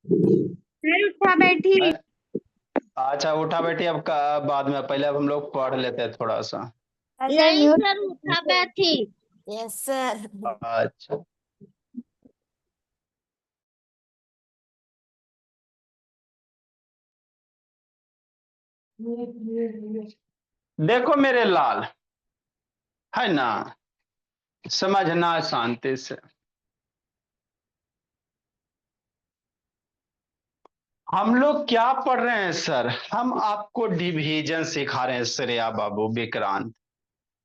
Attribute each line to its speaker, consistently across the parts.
Speaker 1: Sir उठा बैठी।
Speaker 2: अच्छा उठा बैठी अब बाद में, पहले अब हम लोग पढ़ लेते हैं थोड़ा सा।
Speaker 1: नहीं सर उठा बैठी। Yes sir.
Speaker 2: अच्छा देखो मेरे लाल, है ना, समझना शांति से। हम लोग क्या पढ़ रहे हैं सर? हम आपको डिवीजन सिखा रहे हैं श्रेया बाबू विक्रांत।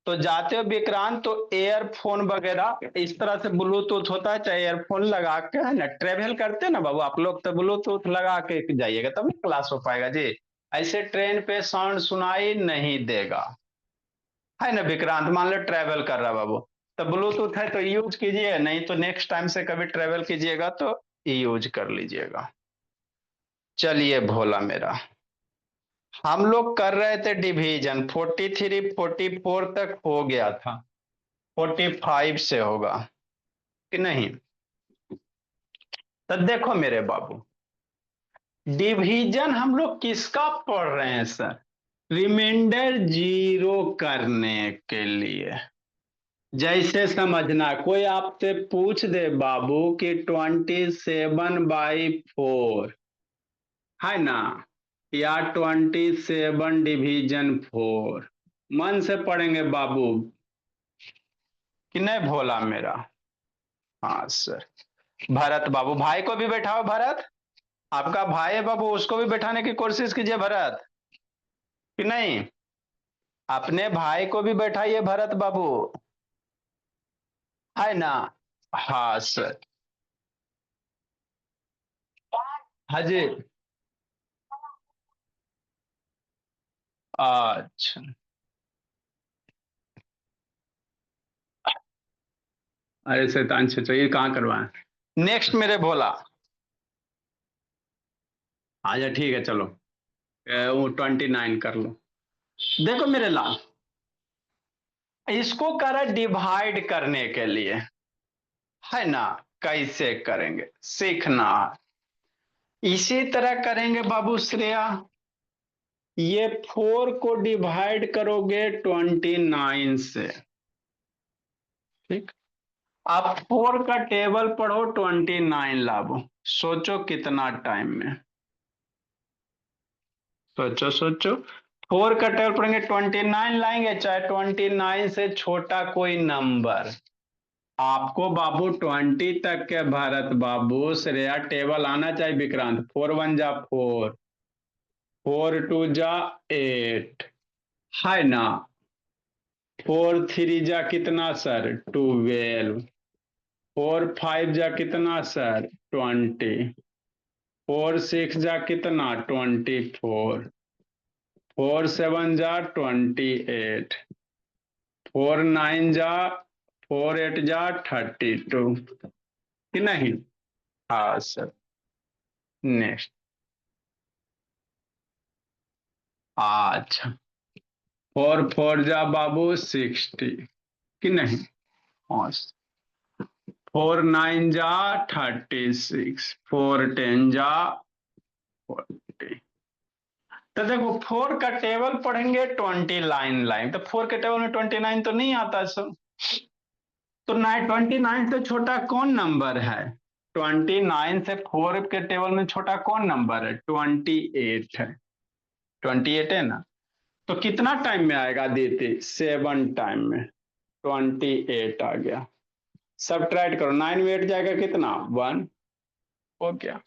Speaker 2: तो जाते हो विक्रांत तो एयरफोन वगैरह इस तरह से ब्लूटूथ होता है, चाहे एयरफोन लगा के, है ना, ट्रेवल करते हैं ना बाबू आप लोग, तो ब्लूटूथ लगा के जाइएगा तब ना क्लास हो पाएगा जी। ऐसे ट्रेन पे साउंड सुनाई नहीं देगा, है ना विक्रांत, मान लो ट्रेवल कर रहा बाबू, तो ब्लूटूथ है तो यूज कीजिए, नहीं तो नेक्स्ट टाइम से कभी ट्रेवल कीजिएगा तो यूज कर लीजिएगा। चलिए भोला मेरा, हम लोग कर रहे थे डिवीजन, 43 44 तक हो गया था, 45 से होगा कि नहीं? तो देखो मेरे बाबू, डिवीजन हम लोग किसका पढ़ रहे हैं सर? रिमाइंडर जीरो करने के लिए। जैसे समझना, कोई आपसे पूछ दे बाबू कि 27/4, है ना, या 27 डिवीजन 4, मन से पढ़ेंगे बाबू कि नहीं भोला मेरा? हाँ सर। भरत बाबू, भाई को भी बैठाओ, भरत आपका भाई है बाबू, उसको भी बैठाने की कोशिश कीजिए भरत, कि नहीं? अपने भाई को भी बैठाइए भरत बाबू, है ना। हाँ सर। हाँ जी। अच्छा, अरे शैतान से चाहिए कहाँ करवाएं। नेक्स्ट मेरे भोला, अच्छा ठीक है चलो, वो 29 कर लो। देखो मेरे लाल, इसको करा डिवाइड करने के लिए, है ना, कैसे करेंगे सीखना। इसी तरह करेंगे बाबू श्रेया, ये 4 को डिवाइड करोगे 29 से, ठीक। आप 4 का टेबल पढ़ो, 29 लाभो, सोचो कितना टाइम में, सोचो सोचो। 4 का टेबल पढ़ेंगे 29 लाएंगे, चाहे 29 से छोटा कोई नंबर। आपको बाबू 20 तक के भरत बाबू श्रेया टेबल आना चाहिए विक्रांत। 4 1 जा 4, 4 2 जा 8, है ना। 4 3 जा कितना सर? 12। 4 5 जा कितना सर? 20। 4 6 जा कितना? 24। 4 7 जा 28। 4 9 जा 32, कि नहीं? हाँ सर। नेक्स्ट। अच्छा, 4 4 जा बाबू 60, कि नहीं? हाँ। 4 9 जा 36, 4 10 जा 40। तो देखो 4 का टेबल पढ़ेंगे 29 लाइन, तो 4 के टेबल में 29 तो नहीं आता सर। तो 29 से छोटा कौन नंबर है? 29 से 4 के टेबल में छोटा कौन नंबर है? 28 है। 28 है ना। तो कितना टाइम में आएगा दीदी? 7 टाइम में 28 आ गया। सब ट्राइड करो, 9 में 8 जाएगा कितना? 1। हो गया।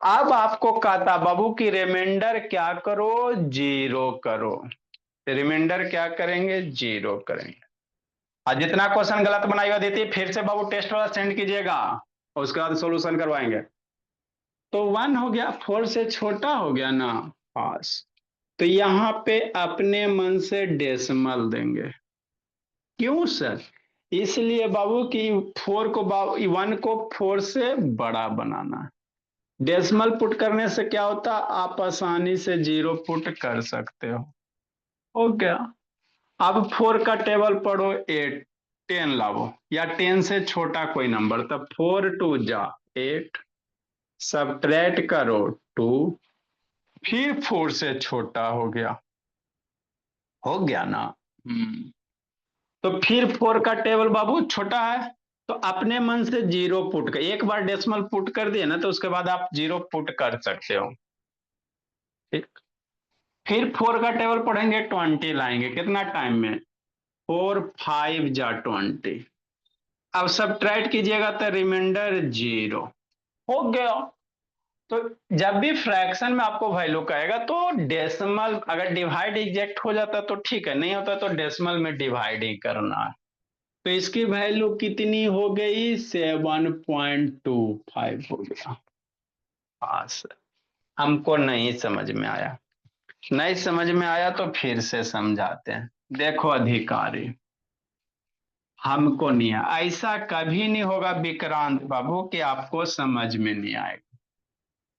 Speaker 2: अब आपको कहता बाबू की रिमाइंडर क्या करो? जीरो करो। रिमाइंडर क्या करेंगे? जीरो करेंगे। और जितना क्वेश्चन गलत बनाएगा देती फिर से बाबू टेस्ट वाला सेंड कीजिएगा, और उसके बाद सोल्यूशन करवाएंगे। तो 1 हो गया, 4 से छोटा हो गया ना, पास। तो यहां पे अपने मन से डेसिमल देंगे। क्यों सर? इसलिए बाबू कि 4 को बाबू 1 को 4 से बड़ा बनाना है। डेसिमल पुट करने से क्या होता, आप आसानी से जीरो पुट कर सकते हो गया। अब 4 का टेबल पढ़ो, 8 10 लाओ, या 10 से छोटा कोई नंबर, तब 4 2 जा 8, सब्ट्रैक्ट करो 2, फिर 4 से छोटा हो गया ना। तो फिर 4 का टेबल बाबू छोटा है, तो अपने मन से जीरो पुट कर, एक बार डेसिमल पुट कर दिए ना तो उसके बाद आप जीरो पुट कर सकते हो। ठीक, फिर 4 का टेबल पढ़ेंगे, 20 लाएंगे, कितना टाइम में, 4 5 जा 20। अब सब्ट्रैक्ट कीजिएगा तो रिमाइंडर 0 हो गया। तो जब भी फ्रैक्शन में आपको वैल्यू कहेगा तो डेसिमल, अगर डिवाइड एग्जैक्ट हो जाता तो ठीक है, नहीं होता तो डेसिमल में डिवाइड ही करना है। तो इसकी वैल्यू कितनी हो गई, 7.25 हो गया। हाँ सर, हमको नहीं समझ में आया, नहीं समझ में आया तो फिर से समझाते हैं। देखो अधिकारी, हमको नहीं है, ऐसा कभी नहीं होगा विक्रांत बाबू कि आपको समझ में नहीं आएगा।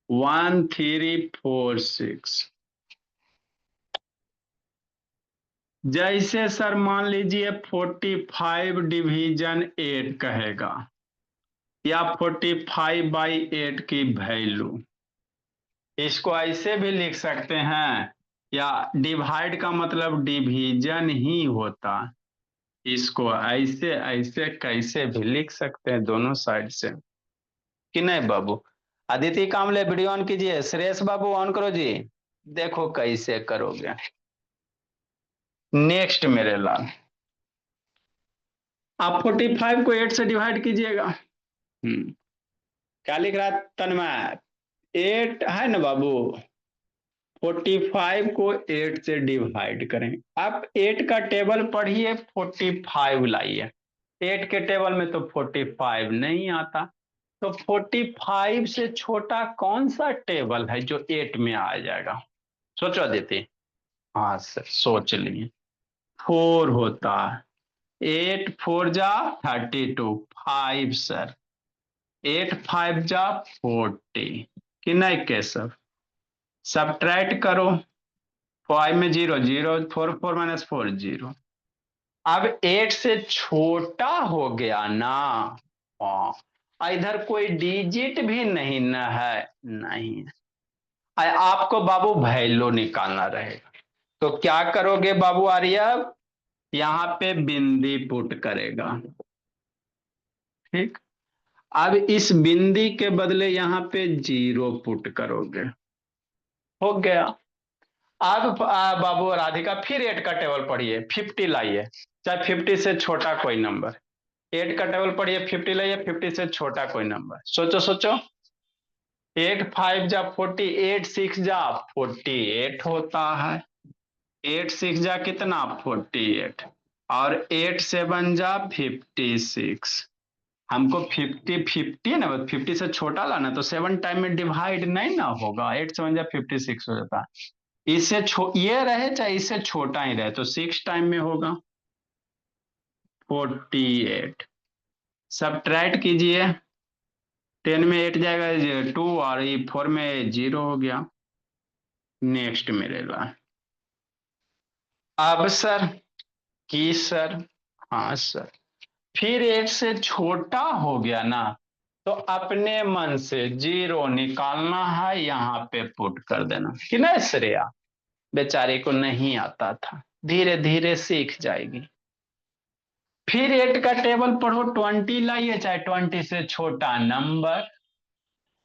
Speaker 2: 1 3 4 6, जैसे सर मान लीजिए 45 डिवीजन 8 कहेगा, या 45/8 की वैल्यू, इसको ऐसे भी लिख सकते हैं, या डिवाइड का मतलब डिवीजन ही होता, इसको ऐसे ऐसे कैसे भी लिख सकते हैं दोनों साइड से, कि नहीं बाबू। अदिति कामले वीडियो ऑन कीजिए, सुरेश बाबू ऑन करो जी, देखो कैसे करोगे। नेक्स्ट मेरे लाल, आप 45 को 8 से डिवाइड कीजिएगा। क्या लिख रहा है तन्मय, 8 है ना बाबू, 45 को 8 से डिवाइड करें। अब 8 का टेबल पढ़िए, 45 लाइए, 8 के टेबल में तो 45 नहीं आता, तो 45 से छोटा कौन सा टेबल है जो 8 में आ जाएगा, सोचो देते। हाँ सर सोच लिए, 4 होता है, 8 4 जा 32, 5 सर, 8 5 जा 40, कि नहीं केशव। सब्ट्रैक्ट करो, 5 में 0 0, 4 4 माइनस 4 0। अब 8 से छोटा हो गया ना, इधर कोई डिजिट भी नहीं न है, नहीं, आपको बाबू वैल्यू निकालना रहेगा, तो क्या करोगे बाबू आर्य, यहाँ पे बिंदी पुट करेगा। ठीक, अब इस बिंदी के बदले यहाँ पे 0 पुट करोगे, हो गया। अब बाबू राधिका फिर 8 का टेबल पढ़िए, 50 लाइए, चाहे 50 से छोटा कोई नंबर, 8 का टेबल पढ़िए, 50 लाइए, 50 से छोटा कोई नंबर, सोचो सोचो, 8 5 जा 40, 8 6 जा 48 होता है, 8 6 जा कितना 48, और 8 7 जा 56। हमको 50 ना, 50 से छोटा लाना, तो 7 टाइम में डिवाइड नहीं ना होगा, 8 7 जा 56 हो जाता है। इससे ये रहे चाहे इससे छोटा ही रहे तो 6 टाइम में होगा 48। सब्ट्रैक्ट कीजिए, 10 में 8 जाएगा 2, और ये 4 में 0 हो गया। नेक्स्ट मेरे ला, अब सर की सर, हाँ सर, फिर 8 से छोटा हो गया ना, तो अपने मन से 0 निकालना है, यहाँ पे पुट कर देना, कि नहीं श्रेया, बेचारे को नहीं आता था, धीरे धीरे सीख जाएगी। फिर 8 का टेबल पढ़ो, 20 लाइए, चाहे 20 से छोटा नंबर,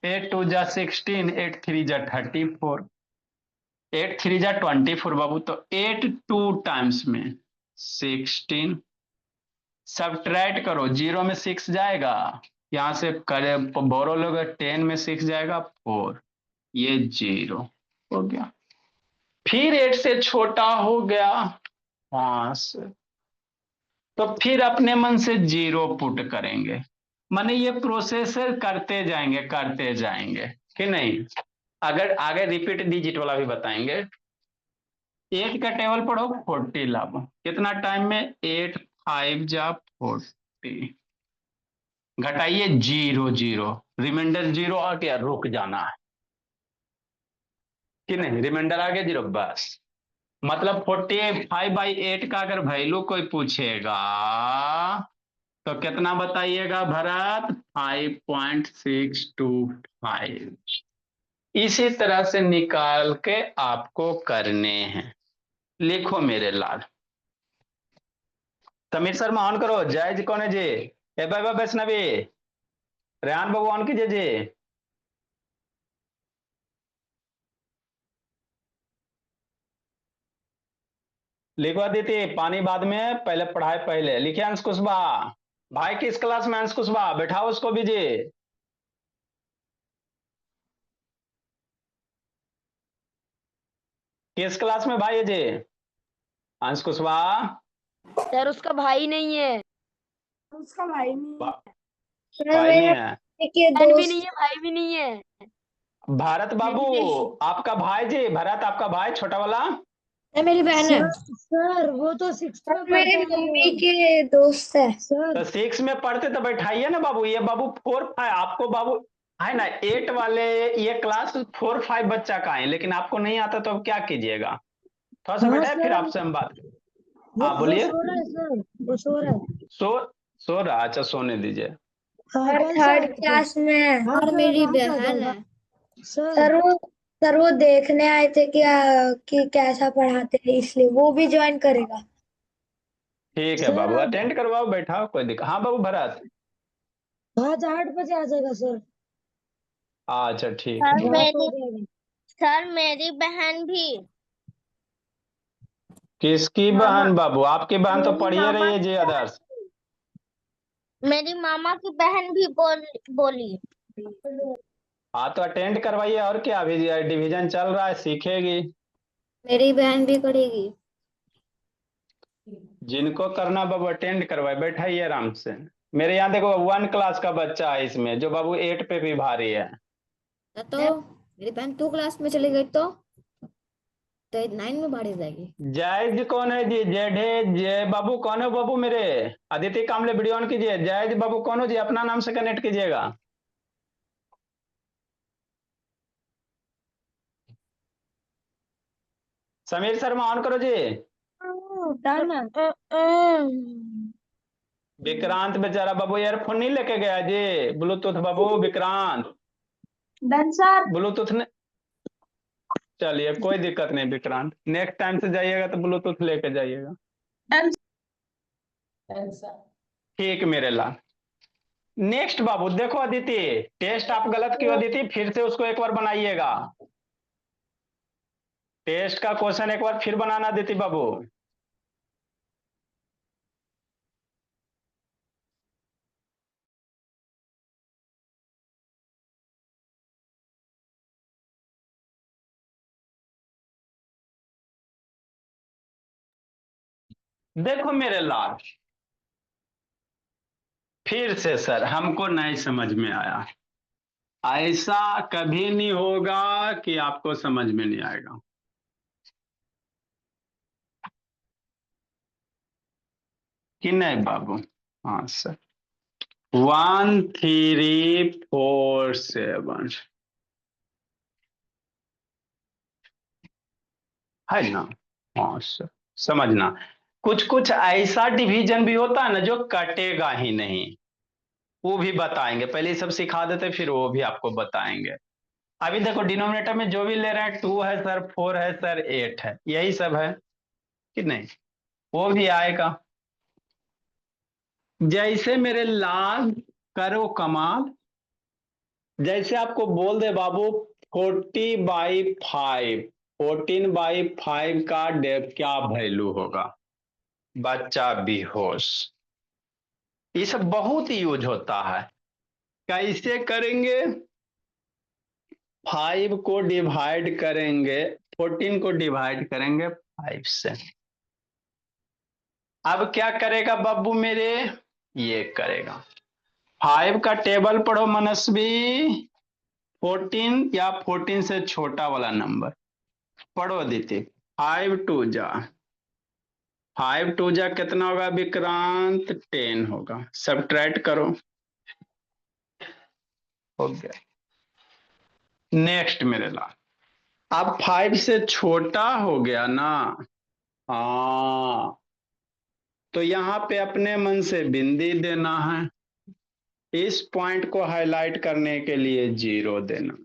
Speaker 2: 8 2 जा 16, 8 3 जा 34, 8 3 जा 24 बाबू, तो 8 2 टाइम्स में 16। सब्ट्रैक्ट करो, 0 में 6 जाएगा, यहां से करे बोरो लोग, 10 में 6 जाएगा 4, ये 0 हो गया। फिर 8 से छोटा हो गया 5, तो फिर अपने मन से 0 पुट करेंगे, माने ये प्रोसेस करते जाएंगे कि नहीं। अगर आगे रिपीट डिजिट वाला भी बताएंगे। 8 का टेबल पढ़ो, 40 लाओ, कितना टाइम में, 8 5 जा 40, घटाइए 0 0, रिमाइंडर 0 आ गया, रुक जाना है कि नहीं, रिमाइंडर आ गया 0 बस। मतलब 45/8 का अगर वैल्यू कोई पूछेगा तो कितना बताइएगा भरत? 5.625। इसी तरह से निकाल के आपको करने हैं। लिखो मेरे लाल। समीर शर्मा ऑन करो। जय जी कौन है जी? ए बाबा वैष्णवी, रेहान बाबू ऑन कीजिए जी। लिखो दीदी, पानी बाद में, पहले पढ़ाई पहले। लिखिए अंश कुशवाहा। भाई किस क्लास में अंश कुशवाहा? बैठाओ उसको भी जी। किस क्लास में भाई है जी? अंश कुशवाहा।
Speaker 3: सर उसका भाई नहीं है।
Speaker 4: उसका भाई नहीं है।
Speaker 2: भाई नहीं है?
Speaker 3: बहन भी नहीं है, भाई भी नहीं है।
Speaker 2: भारत बाबू आपका भाई जी, भरत आपका भाई छोटा वाला।
Speaker 4: मेरी बहन है।
Speaker 1: सर वो तो 6 में
Speaker 4: मेरे
Speaker 1: पढ़ता है
Speaker 4: मम्मी के दोस्त है।
Speaker 2: तो 6 में पढ़ते तो बैठाइए ना बाबू। ये बाबू 4-5 आपको बाबू है ना। 8 वाले ये क्लास 4-5 बच्चा का है, लेकिन आपको नहीं आता तो अब क्या कीजिएगा? थोड़ा सा
Speaker 1: हाँ
Speaker 2: बैठे, फिर
Speaker 1: सर,
Speaker 2: आपसे हम बात।
Speaker 1: वो
Speaker 2: हाँ बोलिए।
Speaker 1: सो रहा है सर, वो सो रहा है।
Speaker 2: सो सो रहा? अच्छा सोने दीजिए।
Speaker 1: हाँ,
Speaker 4: और
Speaker 1: कल
Speaker 4: थर्ड
Speaker 1: सर
Speaker 4: क्लास में है।
Speaker 1: हाँ
Speaker 4: और
Speaker 1: सर,
Speaker 4: मेरी
Speaker 1: कहाँ से आ
Speaker 4: बहन
Speaker 1: जाएगा?
Speaker 4: है।
Speaker 1: सर
Speaker 4: सर वो देखने आए थे कि कैसा पढ़ाते हैं, इसलिए वो भी ज्वाइन करेगा।
Speaker 2: ठीक है
Speaker 1: सर
Speaker 2: बाबू,
Speaker 1: अब
Speaker 2: अटेंड करवाओ, बैठाओ, कोई दिक्कत। हाँ बाबू भरत।
Speaker 1: आज 8 बजे आ जाएगा सर।
Speaker 2: अच्छा ठीक है
Speaker 1: सर
Speaker 2: ठीक है।
Speaker 1: मेरी सर मेरी बहन भी,
Speaker 2: किसकी
Speaker 1: मामा,
Speaker 2: बहन बाबू? आपकी बहन तो
Speaker 1: मेरी
Speaker 2: पढ़िए
Speaker 1: मामा
Speaker 2: रही है
Speaker 1: की
Speaker 2: जी
Speaker 1: बहन,
Speaker 2: आदर्श।
Speaker 1: मेरी मामा की बहन भी बोली।
Speaker 2: हाँ तो अटेंड करवाइए, और क्या, अभी डिवीजन चल रहा है, सीखेगी।
Speaker 4: मेरी बहन भी करेगी।
Speaker 2: जिनको करना बाबू अटेंड करवाए, बैठाइए आराम से। मेरे यहाँ देखो 1 क्लास का बच्चा है इसमें, जो बाबू 8 पे भी भारी है।
Speaker 4: तो मेरी बहन 2 क्लास में चली गई तो 9 में बढ़ जाएगी।
Speaker 2: जैज कौन है जी? जेठे जय बाबू कौन है बाबू मेरे? अदिति कामले वीडियो ऑन कीजिए। जैज बाबू कौन हो जी? अपना नाम से कनेक्ट कीजिएगा। समीर शर्मा ऑन करो जी। विक्रांत बेचारा बाबू ईयरफोन नहीं लेके गया जी। ब्लूटूथ बाबू विक्रांत।
Speaker 4: Done sir.
Speaker 2: ब्लूटूथ ने, चलिए कोई दिक्कत नहीं विक्रांत, नेक्स्ट टाइम से जाइएगा तो ब्लूटूथ लेके जाइएगा।
Speaker 4: डन
Speaker 2: ठीक मेरे लाल। नेक्स्ट बाबू देखो अदिति, टेस्ट आप गलत क्यों अदिति? फिर से उसको एक बार बनाइएगा। टेस्ट का क्वेश्चन एक बार फिर बनाना अदिति बाबू। देखो मेरे लाल, फिर से सर हमको नहीं समझ में आया। ऐसा कभी नहीं होगा कि आपको समझ में नहीं आएगा। कि नहीं बाबू? हाँ सर। 1347 है ना? हाँ सर। समझना, कुछ कुछ ऐसा डिवीजन भी होता है ना जो कटेगा ही नहीं, वो भी बताएंगे। पहले ये सब सिखा देते, फिर वो भी आपको बताएंगे। अभी देखो डिनोमिनेटर में जो भी ले रहे हैं, 2 है सर, 4 है सर, 8 है, यही सब है कि नहीं? वो भी आएगा। जैसे मेरे लाल करो कमाल, जैसे आपको बोल दे बाबू 40/5, 14/5 का क्या वैल्यू होगा? बच्चा बेहोश। ये सब बहुत यूज होता है। कैसे करेंगे? 5 को डिवाइड करेंगे, 14 को डिवाइड करेंगे 5 से। अब क्या करेगा बाबू मेरे? ये करेगा। 5 का टेबल पढ़ो मनस्वी। 14 या 14 से छोटा वाला नंबर पढ़ो दीदी। 5 टू जा कितना होगा विक्रांत? 10 होगा। सब्ट्रैक्ट करो, हो गया। नेक्स्ट मेरे लाल, अब 5 से छोटा हो गया ना? हाँ, तो यहाँ पे अपने मन से बिंदी देना है, इस पॉइंट को हाईलाइट करने के लिए 0 देना।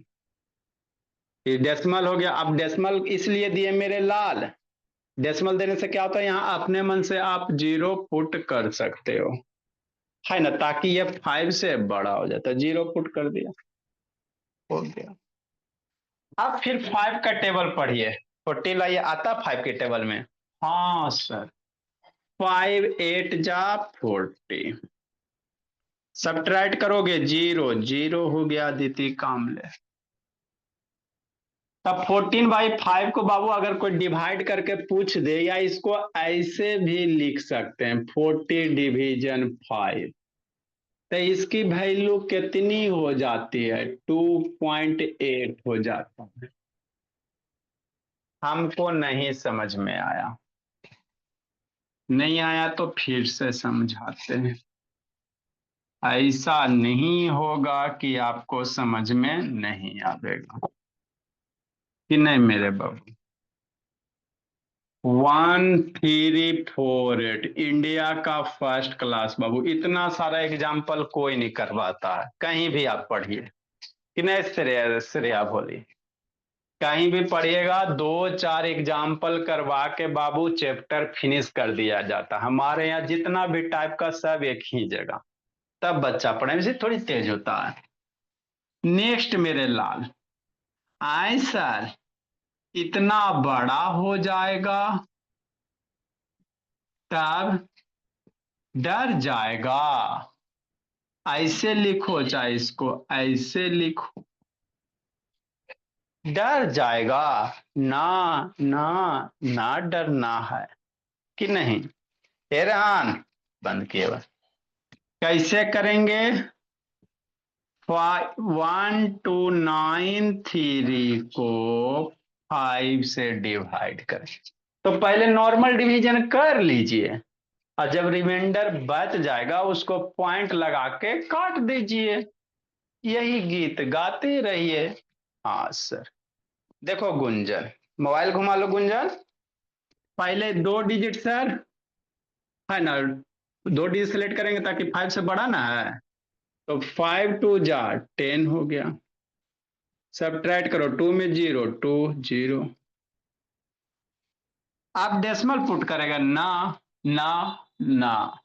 Speaker 2: ये डेसिमल हो गया। अब डेसिमल इसलिए दिए मेरे लाल, डेसिमल देने से क्या होता है, यहाँ अपने मन से आप 0 पुट कर सकते हो, है ना, ताकि ये 5 से बड़ा हो जाता है। 0 पुट कर दिया, हो गया। अब फिर 5 का टेबल पढ़िए। 40 लाइए, आता 5 के टेबल में? हाँ सर। 5 8 जा 40, सब्ट्रैक्ट करोगे 0, 0 हो गया अदिति कामले। तब 14/5 को बाबू अगर कोई डिवाइड करके पूछ दे, या इसको ऐसे भी लिख सकते हैं 40 डिवीजन 5, तो इसकी वैल्यू कितनी हो जाती है? 2.8 हो जाता है। हमको नहीं समझ में आया, नहीं आया तो फिर से समझाते हैं। ऐसा नहीं होगा कि आपको समझ में नहीं आएगा, कि नहीं मेरे बाबू। 1348 इंडिया का फर्स्ट क्लास बाबू, इतना सारा एग्जाम्पल कोई नहीं करवाता है, कहीं भी आप पढ़िए, कि नहीं श्रेया बोली, कहीं भी पढ़िएगा 2-4 एग्जाम्पल करवा के बाबू चैप्टर फिनिश कर दिया जाता। हमारे यहाँ जितना भी टाइप का सब एक ही जगह, तब बच्चा पढ़ने से थोड़ी तेज होता है। नेक्स्ट मेरे लाल, आए सर इतना बड़ा हो जाएगा तब डर जाएगा। ऐसे लिखो, चाहे इसको ऐसे लिखो, डर जाएगा ना, ना ना डरना है, कि नहीं। हैरान बंद किए बस। कैसे करेंगे? 1293 को 5 से डिवाइड करें, तो पहले नॉर्मल डिवीजन कर लीजिए, और जब रिमाइंडर बच जाएगा उसको पॉइंट लगा के काट दीजिए। यही गीत गाते रहिए। हाँ सर। देखो गुंजन, मोबाइल घुमा लो गुंजन, पहले 2 डिजिट सर, है ना, 2 डिजिट सेलेक्ट करेंगे ताकि 5 से बड़ा ना है, तो 5 2 जा 10 हो गया। सब्ट्रैक्ट करो, 2 में 0, 2 0। आप डेसिमल पुट करेगा ना, ना ना,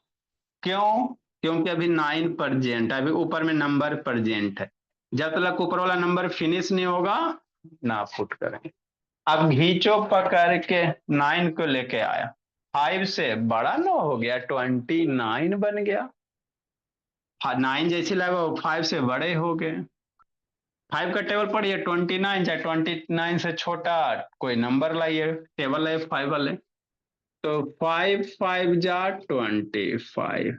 Speaker 2: क्यों? क्योंकि अभी 9 परजेंट, अभी ऊपर में नंबर परजेंट है, जब तक ऊपर वाला नंबर फिनिश नहीं होगा ना पुट करेंगे। अब घींचो पकड़ के, 9 को लेके आया, 5 से बड़ा 9 हो गया, 29 बन गया। 9 जैसे लगा 5 से बड़े हो गए। 5 का टेबल पढ़िए, 29, चाहे 29 से छोटा कोई नंबर लाइए, टेबल है 5 वाले, तो 5 5 जा 25।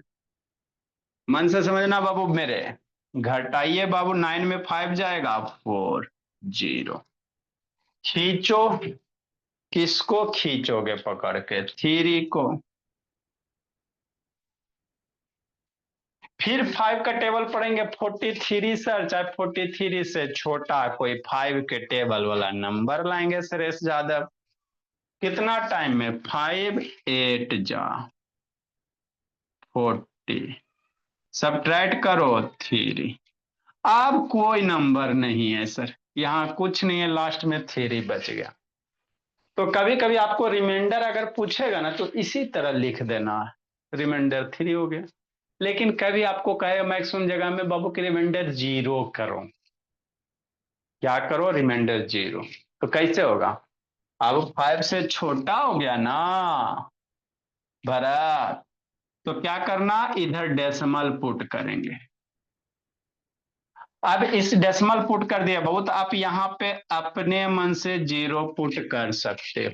Speaker 2: मन से समझना बाबू मेरे, घटाइए बाबू, 9 में 5 जाएगा 4 0। खींचो, किसको खींचोगे पकड़ के? 3 को। फिर 5 का टेबल पढ़ेंगे 43 सर, चाहे 43 से छोटा कोई 5 के टेबल वाला नंबर लाएंगे सुरेश यादव। कितना टाइम में? 5 8 जा 40, सब्ट्रैक्ट करो 3। अब कोई नंबर नहीं है सर, यहाँ कुछ नहीं है, लास्ट में 3 बच गया। तो कभी कभी आपको रिमाइंडर अगर पूछेगा ना तो इसी तरह लिख देना, रिमाइंडर 3 हो गया। लेकिन कभी आपको कहेगा मैक्सिमम जगह में बाबू की रिमाइंडर 0 करो, क्या करो? रिमाइंडर 0। तो कैसे होगा? अब 5 से छोटा हो गया ना भरत, तो क्या करना, इधर डेसिमल पुट करेंगे। अब इस डेसिमल पुट कर दिया बहुत, आप यहाँ पे अपने मन से 0 पुट कर सकते हो।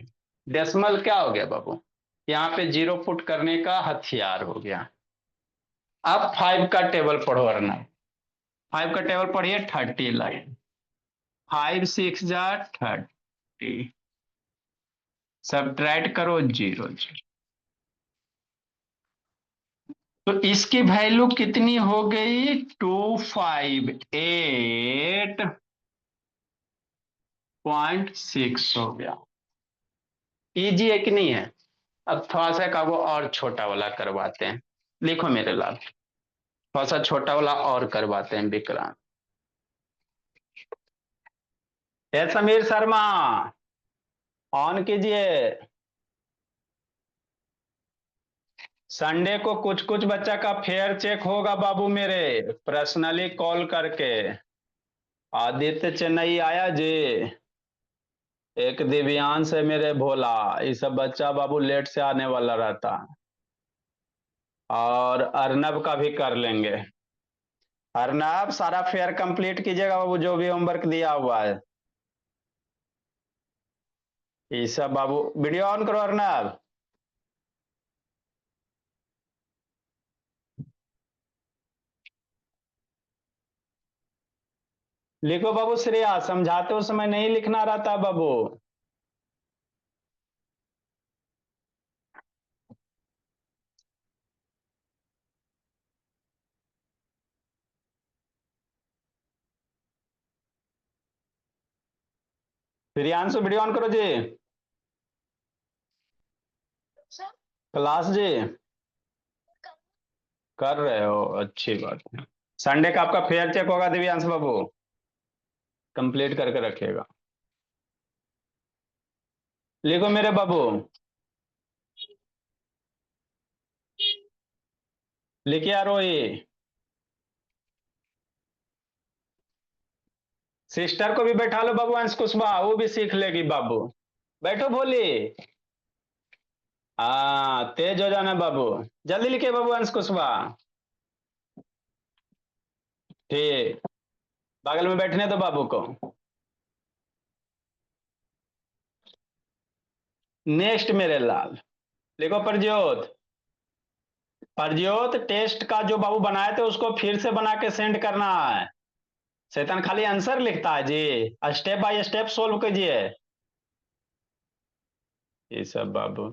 Speaker 2: डेसिमल क्या हो गया बाबू? यहाँ पे 0 पुट करने का हथियार हो गया। अब 5 का टेबल पढ़ो वरना, 5 का टेबल पढ़िए 30 लाइन, 5 6 जा 30, सब्ट्रैक्ट करो 0 0। तो इसकी वैल्यू कितनी हो गई? 258.6 हो गया। इजी है कि नहीं है? अब थोड़ा सा का वो और छोटा वाला करवाते हैं। लिखो मेरे लाल, थोड़ा सा छोटा वाला और करवाते हैं विक्रांत। ए समीर शर्मा, ऑन कीजिए। संडे को कुछ कुछ बच्चा का फेयर चेक होगा बाबू मेरे, पर्सनली कॉल करके। आदित्य चेन्नई आया जी, एक दिव्यांश है मेरे भोला, ये सब बच्चा बाबू लेट से आने वाला रहता। और अर्नब का भी कर लेंगे। अर्नब सारा फेयर कंप्लीट कीजिएगा बाबू, जो भी होमवर्क दिया हुआ है। ये सब बाबू वीडियो ऑन करो अर्नब। लिखो बाबू श्रेया, समझाते उस समय नहीं लिखना रहता बाबू। प्रियांशु वीडियो ऑन करो जी। क्लास जी कर रहे हो, अच्छी बात है। संडे का आपका फेयर चेक होगा दिव्यांश बाबू, कंप्लीट करके रखिएगा। लिखो मेरे बाबू, लिखिए आरोही। सिस्टर को भी बैठा लो बाबू, अंश कुशवाहा, वो भी सीख लेगी बाबू। बैठो भोली। हाँ तेज हो जाना बाबू, जल्दी लिखिए बाबू अंश कुशवाहा। ठीक, बगल में बैठने दो बाबू को। नेक्स्ट मेरे लाल, लिखो प्रज्योत। प्रज्योत टेस्ट का जो बाबू बनाए थे उसको फिर से बना के सेंड करना है। शैतान खाली आंसर लिखता है जी, स्टेप बाय स्टेप सोल्व कीजिए ये सब बाबू।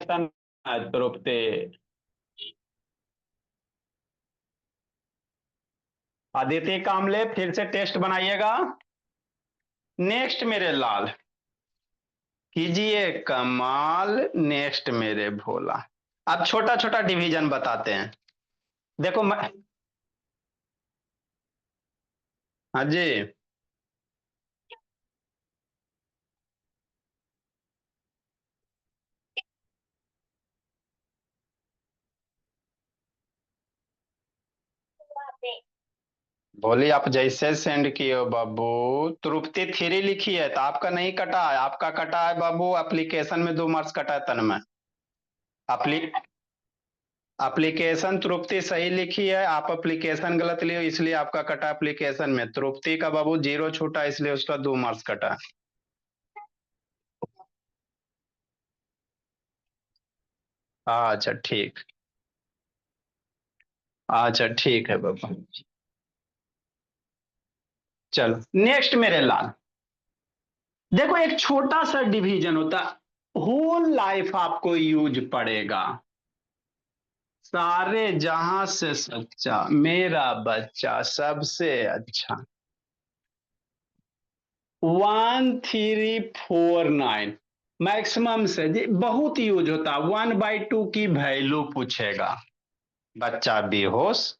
Speaker 2: द्रौपदी, आदित्य कामले फिर से टेस्ट बनाइएगा। नेक्स्ट मेरे लाल, कीजिए कमाल। नेक्स्ट मेरे भोला, अब छोटा छोटा डिवीजन बताते हैं। देखो मैं, हाँ जी बोली, आप जैसे सेंड किए हो बाबू। तृप्ति थ्री लिखी है तो आपका नहीं कटा है, आपका कटा है बाबू एप्लीकेशन में 2 मार्क्स कटा है तन में। अपली एप्लीकेशन तृप्ति सही लिखी है, आप एप्लीकेशन गलत लिए इसलिए आपका कटा एप्लीकेशन में। तृप्ति का बाबू 0 छूटा इसलिए उसका 2 मार्क्स कटा। अच्छा ठीक, अच्छा ठीक है बाबा। चलो नेक्स्ट मेरे लाल, देखो एक छोटा सा डिवीजन होता, होल लाइफ आपको यूज पड़ेगा। सारे जहां से सच्चा मेरा बच्चा सबसे अच्छा। 1349 मैक्सिमम से जी बहुत यूज होता। 1/2 की वैल्यू पूछेगा, बच्चा बेहोश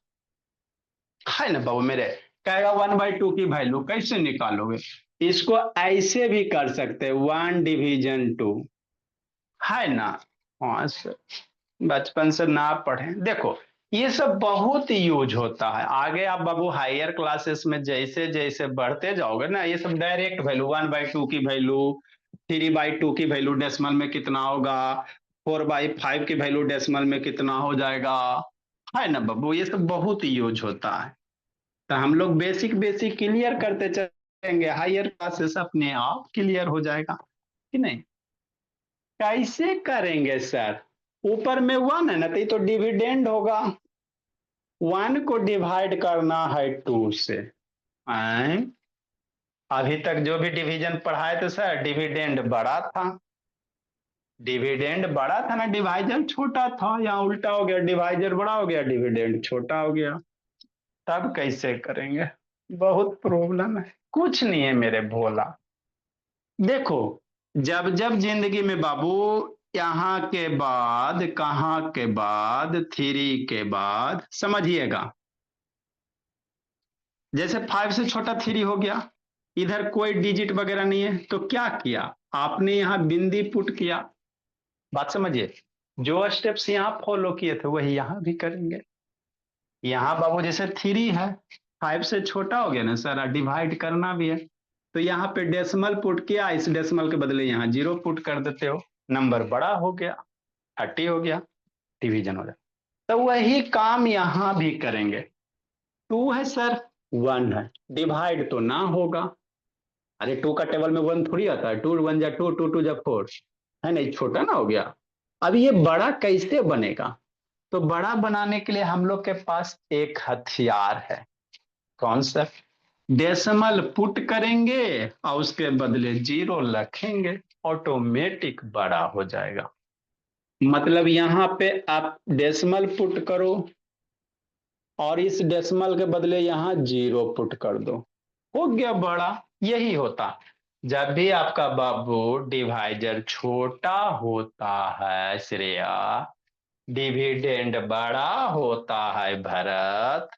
Speaker 2: है ना बाबू मेरे, कहेगा 1/2 की वैल्यू कैसे निकालोगे। इसको ऐसे भी कर सकते, 1/2 है ना। हाँ बचपन से ना पढ़े, देखो ये सब बहुत यूज होता है। आगे आप बाबू हायर क्लासेस में जैसे जैसे बढ़ते जाओगे ना, ये सब डायरेक्ट वैल्यू, 1/2 की वैल्यू, 3/2 की वैल्यू डेसिमल में कितना होगा, 4/5 की वैल्यू डेसिमल में कितना हो जाएगा, है ना बाबू, ये सब बहुत यूज होता है। तो हम लोग बेसिक बेसिक क्लियर करते चलेंगे, हायर क्लासेस अपने आप क्लियर हो जाएगा कि नहीं। कैसे करेंगे सर, ऊपर में 1 है ना, तो ये तो डिविडेंड होगा। 1 को डिवाइड करना है 2 से। आएं? अभी तक जो भी डिवीजन पढ़ाए थे सर, डिविडेंड बड़ा था, डिविडेंड बड़ा था ना, डिवाइजर छोटा था, यहाँ उल्टा हो गया, डिवाइजर बड़ा हो गया डिविडेंड छोटा हो गया। तब कैसे करेंगे, बहुत प्रॉब्लम है। कुछ नहीं है मेरे भोला। देखो, जब जब जिंदगी में बाबू यहाँ के बाद, कहाँ के बाद, 3 के बाद, समझिएगा, जैसे 5 से छोटा 3 हो गया, इधर कोई डिजिट वगैरह नहीं है, तो क्या किया आपने, यहाँ बिंदी पुट किया। बात समझिए, जो स्टेप्स यहाँ फॉलो किए थे वही यहाँ भी करेंगे। यहाँ बाबू जैसे 3 है, 5 से छोटा हो गया ना सर, डिवाइड करना भी है, तो यहाँ पे डेसिमल पुट किया, इस डेसिमल के बदले यहाँ 0 पुट कर देते हो, नंबर बड़ा हो गया, 30 हो गया, डिवीजन हो गया। तो वही काम यहाँ भी करेंगे। 2 है सर, 1 है, डिवाइड तो ना होगा, अरे 2 का टेबल में 1 थोड़ी आता है, 2 1 जा 2, 2 2 जा 4, है नहीं, छोटा ना हो गया। अब ये बड़ा कैसे बनेगा, तो बड़ा बनाने के लिए हम लोग के पास एक हथियार है। कौन सा? डेसिमल पुट करेंगे और उसके बदले 0 रखेंगे, ऑटोमेटिक बड़ा हो जाएगा। मतलब यहाँ पे आप डेसिमल पुट करो और इस डेसिमल के बदले यहाँ 0 पुट कर दो, हो गया बड़ा। यही होता जब भी आपका बाबू डिवाइजर छोटा होता है श्रेया, डिविडेंड बड़ा होता है भरत,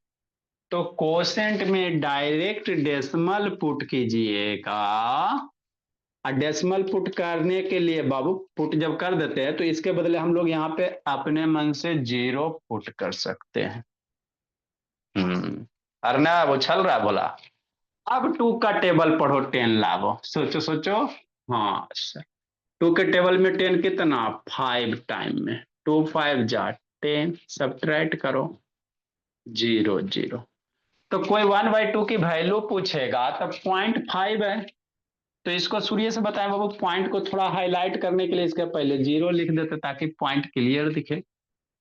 Speaker 2: तो कोसेंट में डायरेक्ट डेसिमल पुट कीजिएगा। और डेसिमल पुट करने के लिए बाबू पुट जब कर देते हैं तो इसके बदले हम लोग यहाँ पे अपने मन से 0 पुट कर सकते हैं। अर्नब उछल रहा बोला। अब 2 का टेबल पढ़ो, 10 लावो, सोचो सोचो। हाँ सर, 2 के टेबल में 10 कितना, 5 टाइम में, 2 5 जा 10, सब्ट्रैक्ट करो, 0 0। तो कोई 1/2 की वैल्यू पूछेगा तब 0.5 है, तो इसको सूर्य से बताएं बाबू, पॉइंट को थोड़ा हाईलाइट करने के लिए इसके पहले 0 लिख देते ताकि पॉइंट क्लियर दिखे।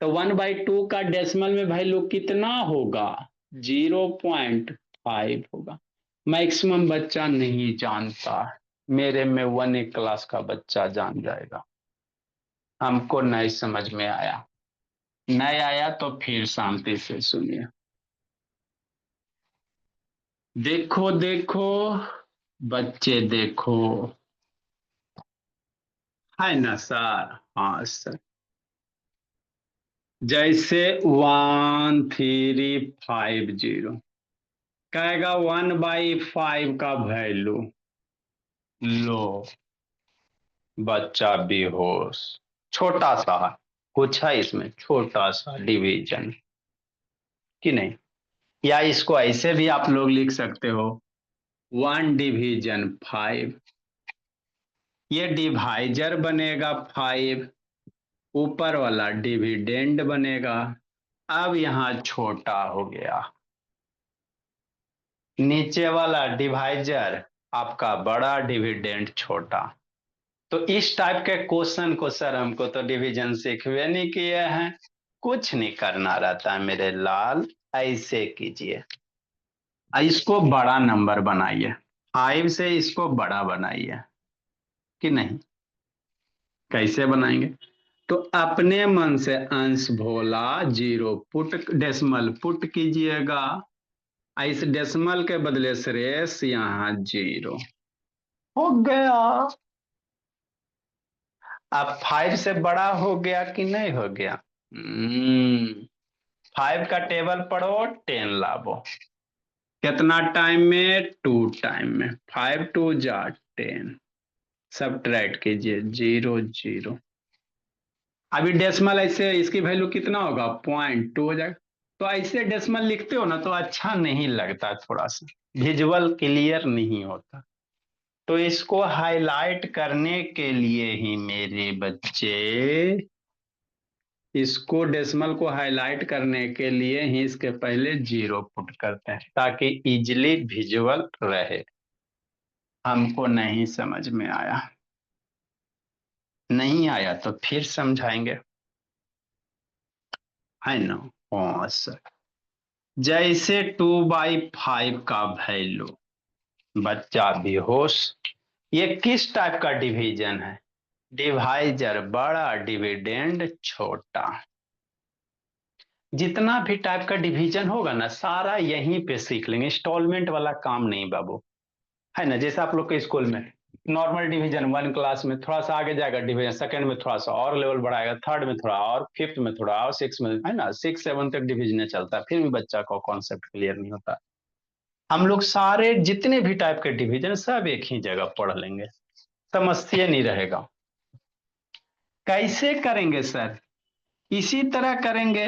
Speaker 2: तो 1/2 का डेसिमल में वैल्यू कितना होगा, 0.5 होगा। मैक्सिमम बच्चा नहीं जानता, मेरे में 1 क्लास का बच्चा जान जाएगा। हमको नहीं समझ में आया, नहीं आया तो फिर शांति से सुनिए। देखो देखो बच्चे देखो, है ना सर? हाँ सर, जैसे 1350 कहेगा 1/5 का वैल्यू, लो बच्चा बेहोश, छोटा सा कुछ है इसमें, छोटा सा डिवीजन कि नहीं। या इसको ऐसे भी आप लोग लिख सकते हो, 1 डिवीजन 5, ये डिवाइजर बनेगा 5, ऊपर वाला डिविडेंड बनेगा। अब यहाँ छोटा हो गया, नीचे वाला डिवाइजर आपका बड़ा, डिविडेंड छोटा। तो इस टाइप के क्वेश्चन को सर हमको तो डिवीजन सीखवे नहीं किए हैं, कुछ नहीं करना रहता है मेरे लाल, ऐसे कीजिए, इसको बड़ा नंबर बनाइए, 5 से इसको बड़ा बनाइए कि नहीं। कैसे बनाएंगे, तो अपने मन से अंश भोला 0 पुट, डेसिमल पुट कीजिएगा, इस डेसिमल के बदले श्रेष्ठ यहाँ 0 हो गया। अब 5 से बड़ा हो गया कि नहीं हो गया? 5 का टेबल पढ़ो, 10 लावो, कितना टाइम में, 2 टाइम में, 5 2 जा 10, सब्ट्रैक्ट कीजिए, 0 0। अभी डेसिमल ऐसे इसकी वैल्यू कितना होगा, 0.2 हो जाएगा। तो ऐसे डेसिमल लिखते हो ना तो अच्छा नहीं लगता, थोड़ा सा विजुअल क्लियर नहीं होता। तो इसको हाईलाइट करने के लिए ही मेरे बच्चे, इसको डेसिमल को हाईलाइट करने के लिए ही इसके पहले 0 पुट करते हैं ताकि इजिली विजुअल रहे। हमको नहीं समझ में आया, नहीं आया तो फिर समझाएंगे, है ना? हाँ सर, जैसे 2/5 का वैल्यू, बच्चा बेहोश, ये किस टाइप का डिवीजन है, डिवाइजर बड़ा, डिविडेंड छोटा। जितना भी टाइप का डिवीजन होगा ना सारा यहीं पे सीख लेंगे, इंस्टॉलमेंट वाला काम नहीं बाबू। है ना, जैसे आप लोग के स्कूल में नॉर्मल डिवीजन 1 क्लास में थोड़ा सा आगे जाएगा, डिवीजन सेकंड में थोड़ा सा और लेवल बढ़ाएगा, थर्ड में थोड़ा और, फिफ्थ में थोड़ा और, सिक्स में, है ना, 6 7 तक डिवीजन चलता है, फिर भी बच्चा को कॉन्सेप्ट क्लियर नहीं होता। हम लोग सारे जितने भी टाइप के डिवीजन सब एक ही जगह पढ़ लेंगे, समस्या नहीं रहेगा। कैसे करेंगे सर? इसी तरह करेंगे,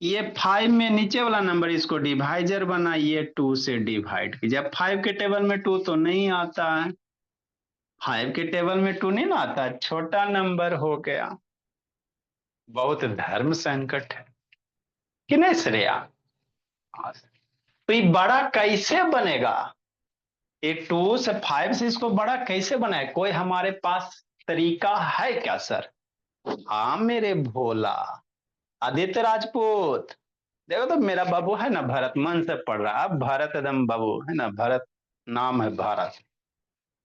Speaker 2: ये 5 में नीचे वाला नंबर इसको डिवाइजर बनाइए, 2 से डिवाइड कीजिए। अब 5 के टेबल में 2 तो नहीं आता है, 5 के टेबल में 2 नहीं ना आता, छोटा नंबर हो गया। बहुत धर्म संकट है कि नहीं श्रेया? तो ये बड़ा कैसे बनेगा? ये 2 से 5 से इसको बड़ा कैसे बनाए? कोई हमारे पास तरीका है क्या सर? हाँ मेरे भोला आदित्य राजपूत, देखो तो मेरा बाबू है ना, भरत मन से पढ़ रहा है, अब भरत एकदम बाबू है ना, भरत नाम है भारत,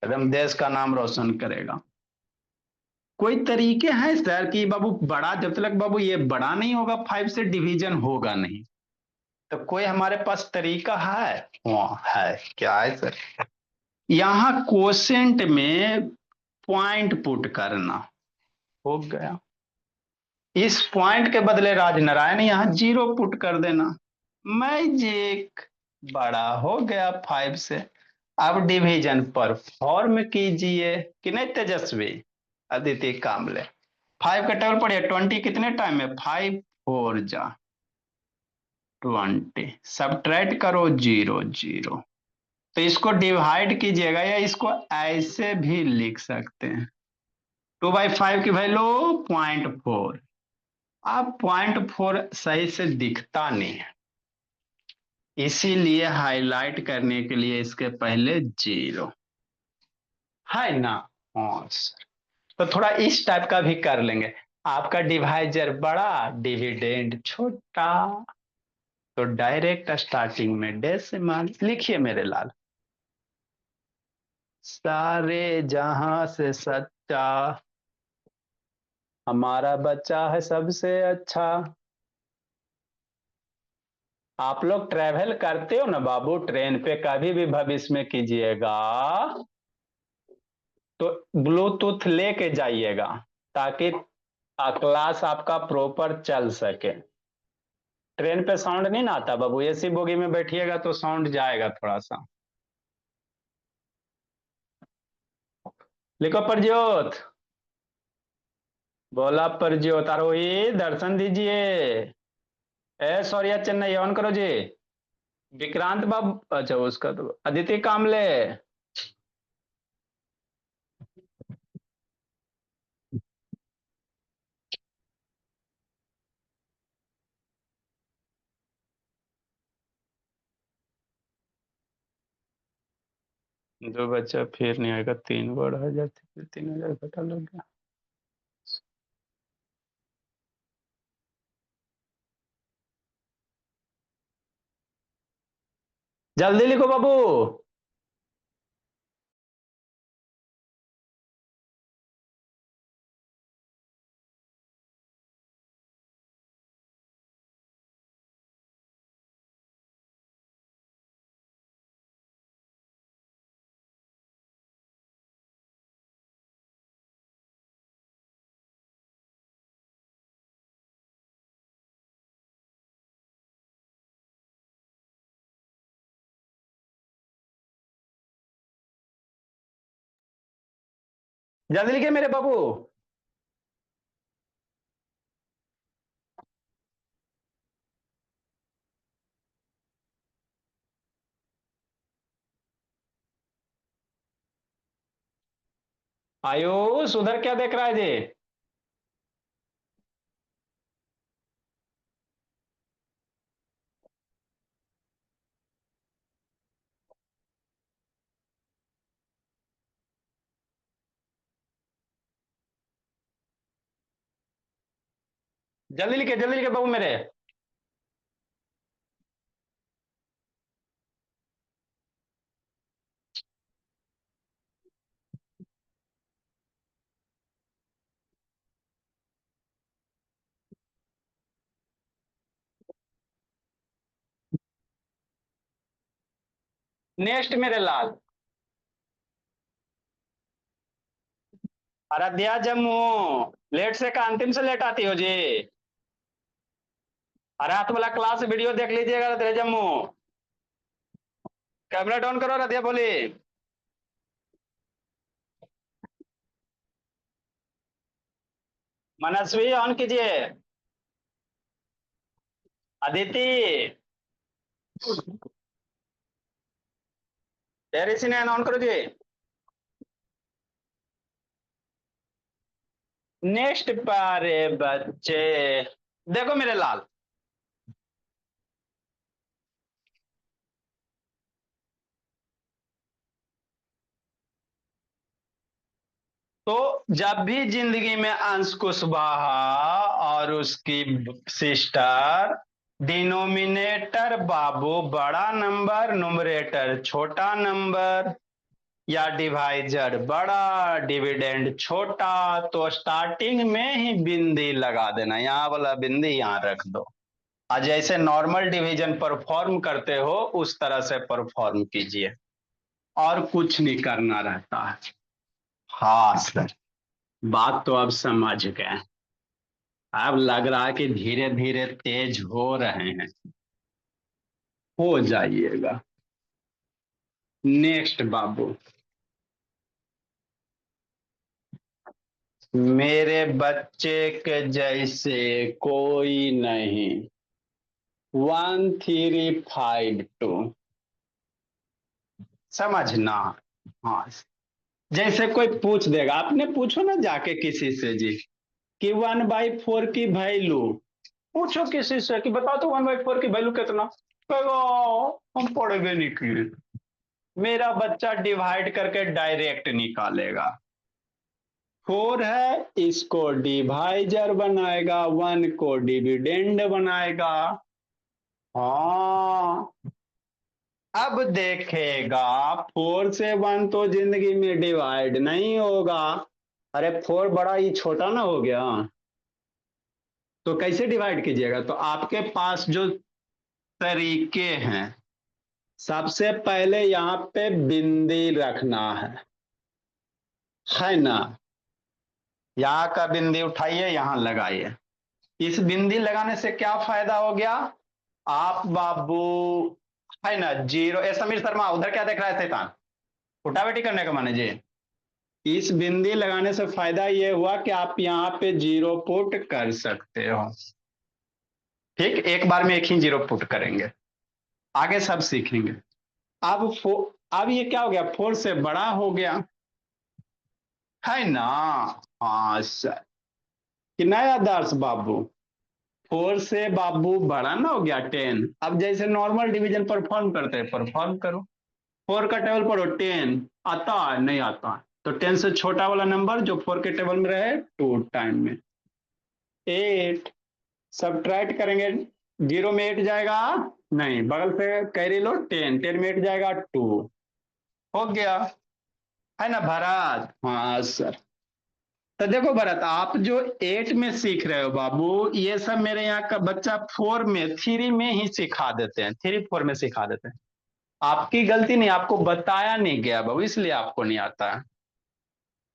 Speaker 2: एकदम देश का नाम रोशन करेगा। कोई तरीके हैं सर कि बाबू बड़ा, जब तक बाबू ये बड़ा नहीं होगा 5 से डिवीजन होगा नहीं, तो कोई हमारे पास तरीका है? हाँ है, क्या है सर? यहाँ कोसेंट में पॉइंट पुट करना, हो गया। इस पॉइंट के बदले राजनारायण यहाँ 0 पुट कर देना, मैजिक, बड़ा हो गया 5 से। अब डिवीजन परफॉर्म कीजिए कि नहीं तेजस्वी अदिति कामले? 5 का टेबल पढ़िए, 20 कितने टाइम में? 5 4 जा 20, सब्ट्रैक्ट करो 0 0, तो इसको डिवाइड कीजिएगा, या इसको ऐसे भी लिख सकते हैं, 2/5 की वैल्यू 0.4। अब 0.4 सही से दिखता नहीं है, इसीलिए हाईलाइट करने के लिए इसके पहले 0 है ना। हाँ सर, तो थोड़ा इस टाइप का भी कर लेंगे। आपका डिवाइजर बड़ा, डिविडेंड छोटा, तो डायरेक्ट स्टार्टिंग में डेसिमल लिखिए मेरे लाल। सारे जहां से सच्चा हमारा बच्चा है सबसे अच्छा। आप लोग ट्रेवल करते हो ना बाबू ट्रेन पे, कभी भी भविष्य में कीजिएगा तो ब्लूटूथ लेके जाइएगा, ताकि क्लास आपका प्रॉपर चल सके। ट्रेन पे साउंड नहीं ना आता बाबू, एसी बोगी में बैठिएगा तो साउंड जाएगा थोड़ा सा। लिखो प्रज्योत, बोला प्रज्योत, आरोही दर्शन दीजिए। ए सॉरी चेन्नई ऑन करो जी। विक्रांत बाबू, अच्छा उसका तो अदिति कामले, दो बच्चा फिर नहीं आएगा, 3 बढ़ जाते, फिर 3000 घटा लग गया। जल्दी लिखो बाबू। जल्दी लिखिए मेरे बाबू। आयुष उधर क्या देख रहा है जी? जल्दी लिखे बाबू मेरे। नेक्स्ट मेरे लाल, आराध्या जम्मू लेट से का अंतिम से लेट आती हो जी। रात वाला क्लास वीडियो देख लीजिएगा आराध्या जम्मू। कैमरा डाउन करो आराध्या बोली। मनस्वी ऑन कीजिए। अदिति टेरिसी ने ऑन करो जी। नेक्स्ट पारे बच्चे देखो मेरे लाल, तो जब भी जिंदगी में अंश कुशवाहा और उसकी सिस्टर डिनोमिनेटर बाबू बड़ा नंबर, नुमरेटर छोटा नंबर, या डिवाइजर बड़ा डिविडेंड छोटा, तो स्टार्टिंग में ही बिंदी लगा देना, यहाँ वाला बिंदी यहाँ रख दो। आज जैसे नॉर्मल डिवीजन परफॉर्म करते हो उस तरह से परफॉर्म कीजिए और कुछ नहीं करना रहता है। हाँ सर, बात तो अब समझ गए। अब लग रहा है कि धीरे धीरे तेज हो रहे हैं, हो जाइएगा। नेक्स्ट बाबू, मेरे बच्चे के जैसे कोई नहीं, 1352 समझना। हाँ, जैसे कोई पूछ देगा, आपने पूछो ना जाके किसी से जी कि 1/4 की वैल्यू, पूछो किसी से कि बताओ तो 1/4 की वैल्यू कितना, कहेगा हम पढ़ेंगे नहीं किए। मेरा बच्चा डिवाइड करके डायरेक्ट निकालेगा। 4 है, इसको डिवाइजर बनाएगा, 1 को डिविडेंड बनाएगा। हाँ, अब देखेगा 4 से 1 तो जिंदगी में डिवाइड नहीं होगा। अरे 4 बड़ा ही छोटा ना हो गया, तो कैसे डिवाइड कीजिएगा? तो आपके पास जो तरीके हैं, सबसे पहले यहाँ पे बिंदी रखना है ना। यहाँ का बिंदी उठाइए, यहाँ लगाइए। इस बिंदी लगाने से क्या फायदा हो गया? आप बाबू है ना जीरो, समीर शर्मा उधर क्या देख रहा है शैतान, उठा बेटी करने का माने जी। इस बिंदी लगाने से फायदा ये हुआ कि आप यहाँ पे जीरो पुट कर सकते हो। ठीक, एक बार में एक ही जीरो पुट करेंगे, आगे सब सीखेंगे। अब ये क्या हो गया? 4 से बड़ा हो गया है ना। हाँ सर, कि नया आदर्श बाबू 4 से बाबू बड़ा ना हो गया 10। अब जैसे नॉर्मल डिवीजन परफॉर्म करते हैं, परफॉर्म करो। 4 का टेबल पढ़ो, 10 आता है नहीं आता है, तो 10 से छोटा वाला नंबर जो 4 के टेबल में रहे 2 टाइम में 8, सब्ट्रैक्ट करेंगे, 0 में 8 जाएगा नहीं, बगल से कैरी लो 10, 10 में 8 जाएगा 2, हो गया है ना भरत। हाँ सर, तो देखो भरत, आप जो 8 में सीख रहे हो बाबू, ये सब मेरे यहाँ का बच्चा 4 में 3 में ही सिखा देते हैं, 3-4 में सिखा देते हैं। आपकी गलती नहीं, आपको बताया नहीं गया बाबू, इसलिए आपको नहीं आता है।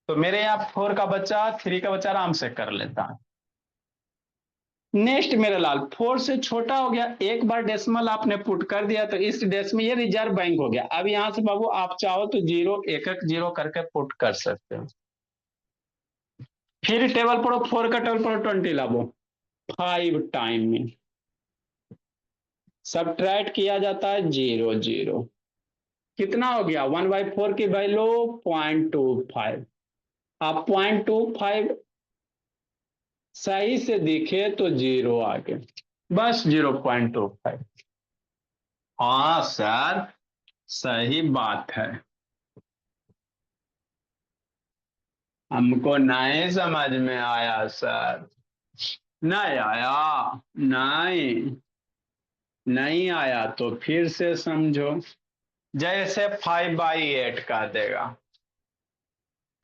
Speaker 2: तो मेरे यहाँ 4 का बच्चा 3 का बच्चा आराम से कर लेता है। नेक्स्ट मेरे लाल, 4 से छोटा हो गया, एक बार डेसिमल आपने पुट कर दिया तो इस डेसिमल ये रिजर्व बैंक हो गया। अब यहां से बाबू आप चाहो तो जीरो, एक एक जीरो करके पुट कर सकते हो। फिर टेबल पढ़ो, 4 का टेबल पढ़ो, 20 लाओ 5 टाइम में, सब्ट्रैक्ट किया जाता है 0 0, कितना हो गया? 1/4 की वैल्यू 0.25। आप 0.25 सही से दिखे तो 0 आ गए, बस 0.25। हाँ सर, सही बात है, हमको नहीं समझ में आया सर। नहीं आया? नहीं आया तो फिर से समझो। जैसे 5/8 का देगा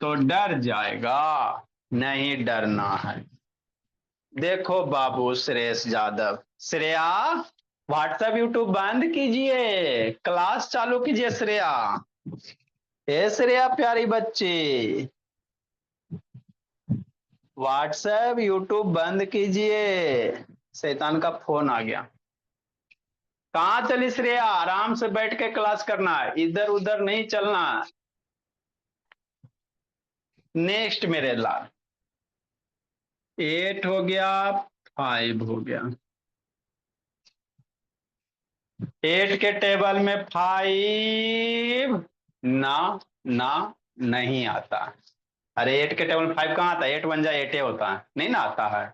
Speaker 2: तो डर जाएगा, नहीं डरना है। देखो बाबू श्रेयस यादव, श्रेया व्हाट्सएप यूट्यूब बंद कीजिए, क्लास चालू कीजिए श्रेया। ए श्रेया प्यारी बच्ची, व्हाट्सएप यूट्यूब बंद कीजिए, शैतान का फोन आ गया। कहाँ चली श्रेया? आराम से बैठ के क्लास करना है, इधर उधर नहीं चलना। नेक्स्ट मेरे लाल, 8 हो गया, 5 हो गया। 8 के टेबल में 5 ना ना नहीं आता। अरे 8 के टेबल में 5 कहाँ आता है? 8 1 जा 8 होता है, नहीं ना आता है।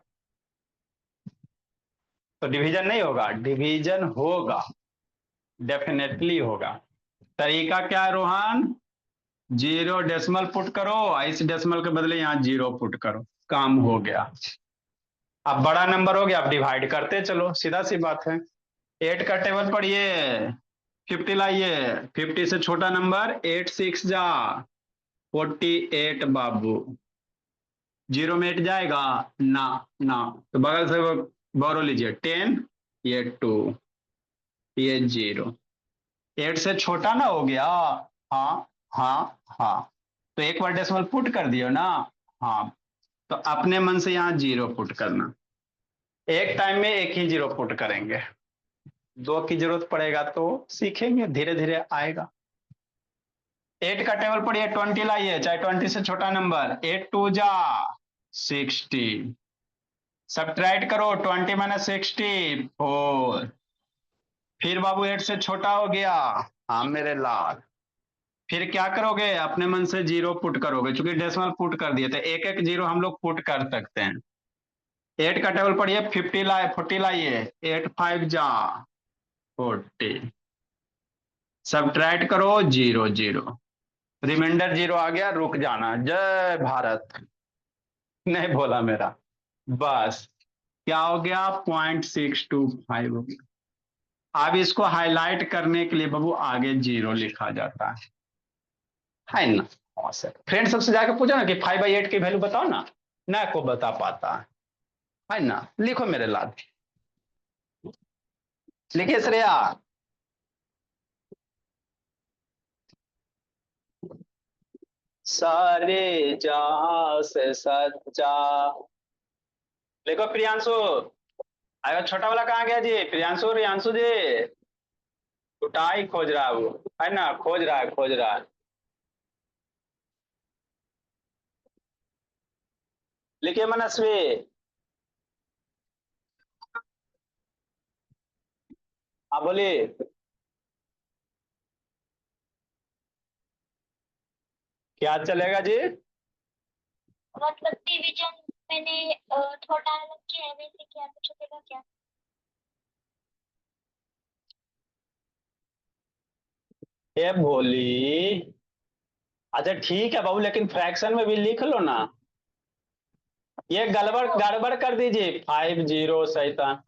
Speaker 2: तो डिवीजन नहीं होगा? डिवीजन होगा, डेफिनेटली होगा। तरीका क्या है रोहन? 0 डेसिमल पुट करो, इस डेसिमल के बदले यहाँ 0 पुट करो, काम हो गया। अब बड़ा नंबर हो गया, अब डिवाइड करते चलो, सीधा सी बात है। 8 का टेबल पढ़िए, 50 लाइए, 50 से छोटा नंबर 8 6 जा 48 बाबू। 0 में 8 जाएगा ना ना, तो बगल से बोरो लीजिए 10, ये 2, ये 0। 8 से छोटा ना हो गया? हाँ हाँ हाँ, तो एक बार डेसिमल पुट कर दियो ना। हाँ, तो अपने मन से यहाँ 0 पुट करना, एक टाइम में एक ही 0 पुट करेंगे। 2 की जरूरत पड़ेगा तो सीखेंगे, धीरे धीरे आएगा। 8 का टेबल पढ़िए, 20 लाइए, चाहे 20 से छोटा नंबर। 8 2 जा 60, सब्ट्रैक्ट करो, 20 माइनस 60 4। फिर बाबू 8 से छोटा हो गया, हाँ मेरे लाल। फिर क्या करोगे? अपने मन से 0 पुट करोगे, क्योंकि डेसिमल पुट कर दिए थे, एक एक 0 हम लोग पुट कर सकते हैं। 8 का टेबल पढ़िए, 40 लाइए, 8 5 जा 40, सब्ट्रैक्ट करो 0 0, रिमाइंडर 0 आ गया, रुक जाना। जय भारत, नहीं बोला मेरा, बस क्या हो गया? 0.625 हो गया। अब इसको हाईलाइट करने के लिए बाबू आगे 0 लिखा जाता है ना? फ्रेंड सबसे जाके पूछो ना कि 5/8 की वैल्यू बताओ ना, ना को बता पाता है ना? लिखो मेरे लाल, लिखिए श्रेया। सारे जहां से सच्चा, देखो प्रियांशु, अगर छोटा वाला कहाँ गया जी? प्रियांशु रियांशु जी, कुटाई खोज रहा है वो, है ना? खोज रहा है, खोज रहा है। लिखिए मनस्वी। हाँ बोलिए। क्या चलेगा जी?
Speaker 1: मतलब डिवीजन मैंने थोड़ा अलग किया है, वैसे क्या तो चलेगा क्या?
Speaker 2: ये भोली, अच्छा ठीक है बाबू, लेकिन फ्रैक्शन में भी लिख लो ना। ये गड़बड़ गड़बड़ कर दीजिए, 5 0 शैतान,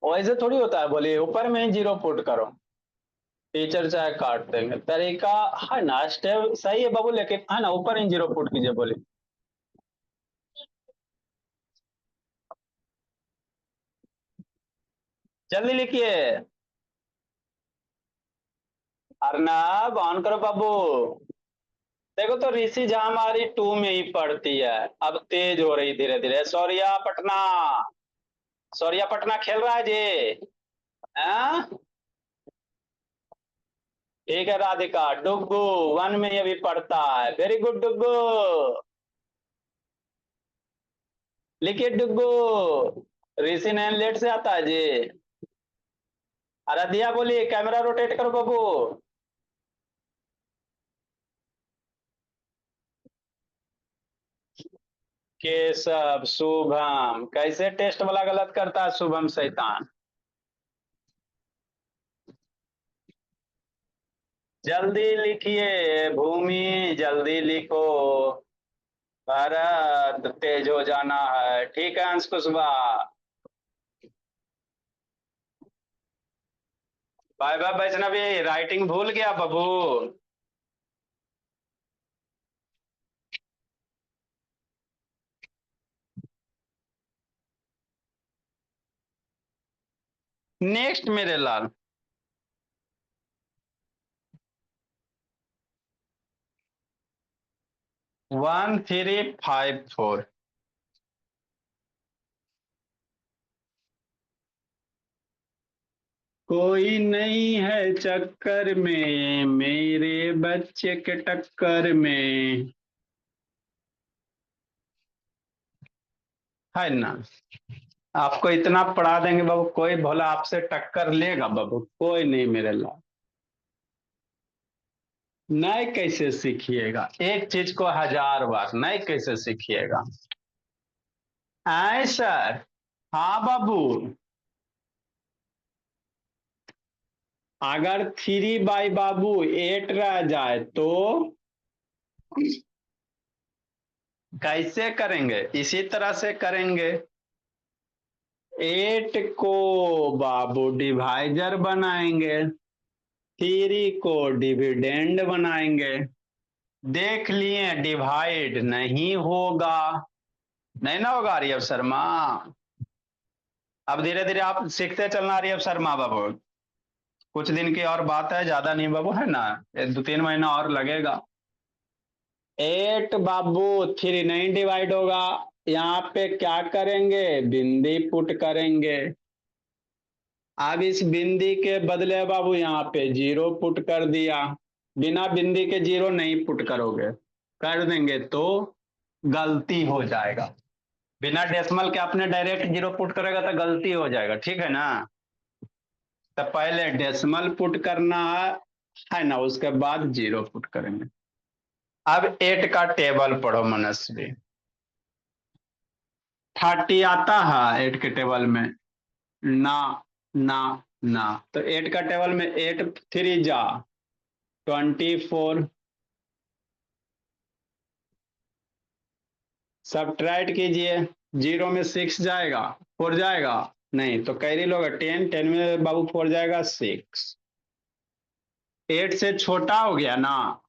Speaker 2: वैसे थोड़ी होता है। बोलिए ऊपर में ही 0 पुट करो, टीचर चाहे काट देंगे। तरीका है ना, स्टेप सही है बाबू, लेकिन है ना ऊपर ही 0 पुट कीजिए। बोलिए जल्दी लिखिए। अर्नब ऑन करो बाबू। देखो तो ऋषि जहां हमारी 2 में ही पढ़ती है, अब तेज हो रही धीरे धीरे। सौर्या पटना, सौर्या पटना खेल रहा है जी, हाँ? ठीक है राधिका। डुग्गू 1 में ये भी पढ़ता है, वेरी गुड डुग्गू। लिखिए डुग्गू। ऋषि नैन लेट से आता है जी। आराध्या बोलिए, कैमरा रोटेट करो बाबू। केशव शुभम, कैसे टेस्ट वाला गलत करता है शुभम शैतान। जल्दी लिखिए भूमि, जल्दी लिखो। भारत तेज हो जाना है, ठीक है Ansh Kushwaha. Bye bye Vaishnavi, writing भूल गया बाबू। नेक्स्ट मेरे लाल, 1354। कोई नहीं है चक्कर में मेरे बच्चे के टक्कर में, है ना। आपको इतना पढ़ा देंगे बाबू, कोई भोला आपसे टक्कर लेगा बाबू? कोई नहीं मेरे लाल। नहीं कैसे सीखिएगा? एक चीज को 1000 बार नहीं कैसे सीखिएगा? आए सर? हाँ बाबू। अगर 3 बाई बाबू 8 रह जाए तो कैसे करेंगे? इसी तरह से करेंगे। 8 को बाबू डिवाइजर बनाएंगे, 3 को डिविडेंड बनाएंगे। देख लिए डिवाइड नहीं होगा, नहीं ना होगा आर्यव शर्मा। अब धीरे धीरे आप सीखते चलना आर्यव शर्मा बाबू। कुछ दिन की और बात है, ज्यादा नहीं बाबू, है ना। 2-3 महीना और लगेगा। 8 बाबू 3 नहीं डिवाइड होगा। यहाँ पे क्या करेंगे? बिंदी पुट करेंगे। अब इस बिंदी के बदले बाबू यहाँ पे 0 पुट कर दिया। बिना बिंदी के 0 नहीं पुट करोगे, कर देंगे तो गलती हो जाएगा। बिना डेसिमल के आपने डायरेक्ट 0 पुट करेगा तो गलती हो जाएगा, ठीक है ना। तो पहले डेसिमल पुट करना है ना, उसके बाद 0 पुट करेंगे। अब 8 का टेबल पढ़ो मनस्वी। 30 आता है 8 के टेबल में? ना ना ना। तो 8 का टेबल में 8 3 जा 24, सब्ट्रैक्ट कीजिए। 0 में 6 जाएगा, 4 जाएगा नहीं, तो कैरी लोगे 10, 10 में बाबू 4 जाएगा 6। 8 से छोटा हो गया ना?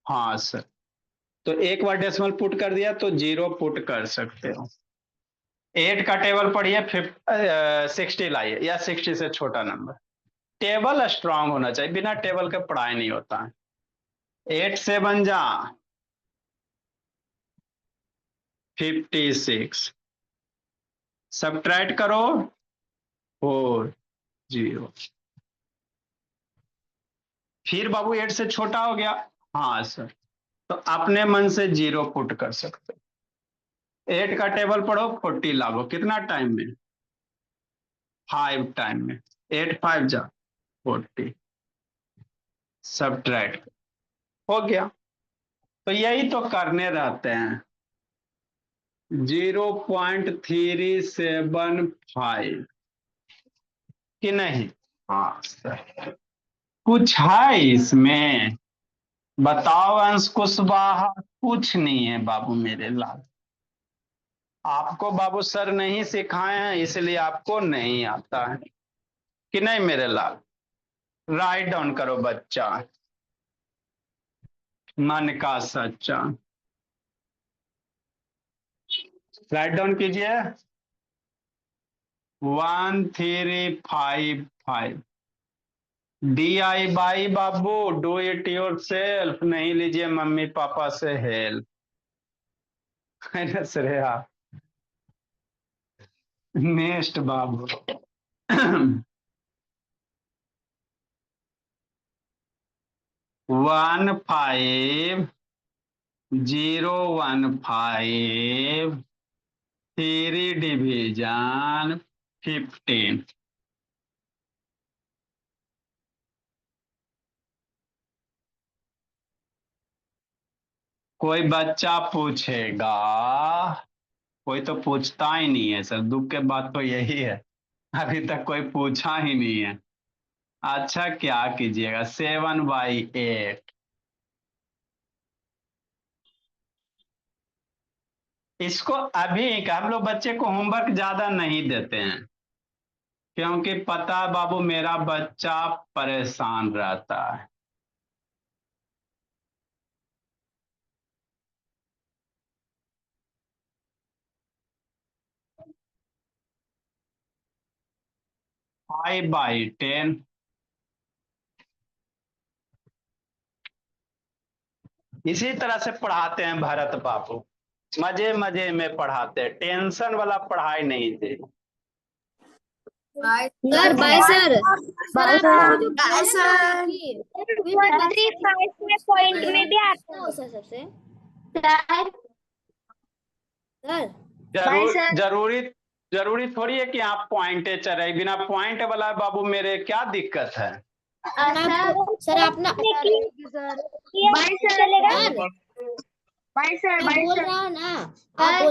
Speaker 2: हाँ सर। तो एक बार डेसिमल पुट कर दिया तो 0 पुट कर सकते हो। 8 का टेबल पढ़िए, 60 लाइए, या 60 से छोटा नंबर। टेबल स्ट्रांग होना चाहिए, बिना टेबल के पढ़ाई नहीं होता है। 8 से बन जा 56, सब्ट्रैक्ट करो 4 0। फिर बाबू 8 से छोटा हो गया, हाँ सर, तो अपने मन से 0 पुट कर सकते। 8 का टेबल पढ़ो, 40 लागो, कितना टाइम में? 5 टाइम में। 8 5 जा 40, सब्ट्रैक्ट हो गया। तो यही तो करने रहते हैं। 0.375 कि नहीं? हाँ सर। कुछ है इसमें? बताओ अंश कुशवाहा। कुछ नहीं है बाबू मेरे लाल। आपको बाबू सर नहीं सिखाए हैं इसलिए आपको नहीं आता है, कि नहीं मेरे लाल। राइट डाउन करो बच्चा, मन का सच्चा। राइट डाउन कीजिए। 1355। DIY Babu, do it your self, नहीं लीजिए मम्मी पापा से हेल्प, है ना श्रेया। नेक्स्ट बाबू। 15015, 3 डिवीजन 15। कोई बच्चा पूछेगा? कोई तो पूछता ही नहीं है सर, दुख के बात तो यही है, अभी तक कोई पूछा ही नहीं है। अच्छा क्या कीजिएगा, 7/8। इसको अभी हम लोग बच्चे को होमवर्क ज्यादा नहीं देते हैं, क्योंकि पता है बाबू मेरा बच्चा परेशान रहता है। फाइव बाई 10, इसी तरह से पढ़ाते हैं भरत बाबू, मजे मजे में पढ़ाते हैं, टेंशन वाला पढ़ाई नहीं थे।
Speaker 4: Sir bye sir.
Speaker 3: Bye
Speaker 4: sir
Speaker 3: sir.
Speaker 1: Point में भी आता
Speaker 4: हो सर सबसे
Speaker 1: है।
Speaker 4: सर।
Speaker 2: जरूरी थोड़ी है कि आप पॉइंटे चले, बिना पॉइंट वाला बाबू मेरे क्या दिक्कत है।
Speaker 4: सर आप ना
Speaker 3: सर
Speaker 1: बाय सर चलेगा।
Speaker 4: सर
Speaker 1: बाय सर
Speaker 4: मैं बोल रहा हूँ ना, आप बोल